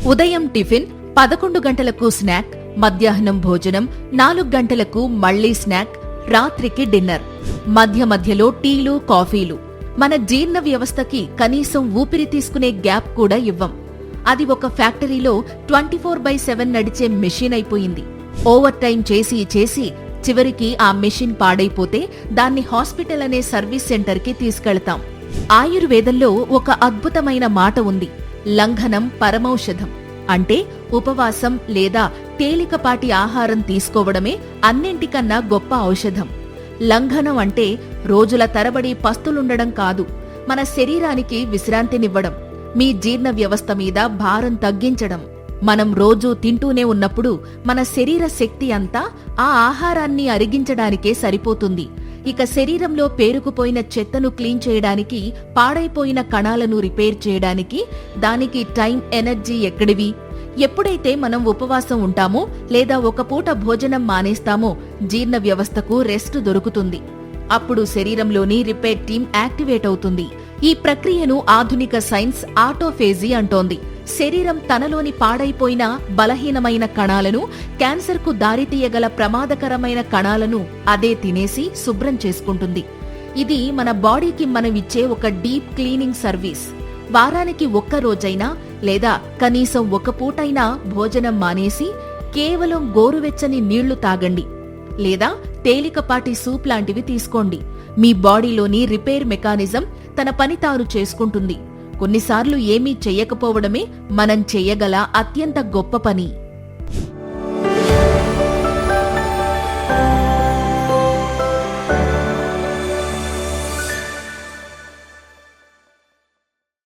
ఉదయం టిఫిన్, 11 గంటలకు స్నాక్, మధ్యాహ్నం భోజనం, 4 గంటలకు మళ్లీ స్నాక్, రాత్రికి డిన్నర్. మధ్య మధ్యలో టీలు, కాఫీలు. మన జీర్ణ వ్యవస్థకి కనీసం ఊపిరి తీసుకునే గ్యాప్ కూడా ఇవ్వం. అది ఒక ఫ్యాక్టరీలో 24/7 నడిచే మెషిన్ అయిపోయింది. ఓవర్ టైం చేసి చేసి చివరికి ఆ మెషిన్ పాడైపోతే దాన్ని హాస్పిటల్ అనే సర్వీస్ సెంటర్కి తీసుకెళ్తాం. ఆయుర్వేదంలో ఒక అద్భుతమైన మాట ఉంది, లంఘనం పరమౌషధం. అంటే ఉపవాసం లేదా తేలికపాటి ఆహారం తీసుకోవడమే అన్నింటికన్నా గొప్ప ఔషధం. లంఘనం అంటే రోజుల తరబడి పస్తులుండడం కాదు, మన శరీరానికి విశ్రాంతినివ్వడం, మీ జీర్ణ వ్యవస్థ మీద భారం తగ్గించడం. మనం రోజూ తింటూనే ఉన్నప్పుడు మన శరీర శక్తి అంతా ఆ ఆహారాన్ని అరిగించడానికే సరిపోతుంది. ఇక శరీరంలో పేరుకుపోయిన చెత్తను క్లీన్ చేయడానికి, పాడైపోయిన కణాలను రిపేర్ చేయడానికి దానికి టైం, ఎనర్జీ ఎక్కడివి? ఎప్పుడైతే మనం ఉపవాసం ఉంటామో లేదా ఒక పూట భోజనం మానేస్తామో జీర్ణ వ్యవస్థకు రెస్ట్ దొరుకుతుంది. అప్పుడు శరీరంలోని రిపేర్ టీం యాక్టివేట్ అవుతుంది. ఈ ప్రక్రియను ఆధునిక సైన్స్ ఆటోఫేజీ అంటోంది. శరీరం తనలోని పాడైపోయిన బలహీనమైన కణాలను, క్యాన్సర్కు దారితీయగల ప్రమాదకరమైన కణాలను అదే తినేసి శుభ్రం చేసుకుంటుంది. ఇది మన బాడీకి మనమిచ్చే ఒక డీప్ క్లీనింగ్ సర్వీస్. వారానికి ఒక్క రోజైనా లేదా కనీసం ఒక పూటైనా భోజనం మానేసి కేవలం గోరువెచ్చని నీళ్లు తాగండి, లేదా తేలికపాటి సూప్ లాంటివి తీసుకోండి. మీ బాడీలోని రిపేర్ మెకానిజం తన పని తాను చేసుకుంటుంది. కొన్నిసార్లు ఏమీ చెయ్యకపోవడమే మనం చెయ్యగల అత్యంత గొప్ప పని.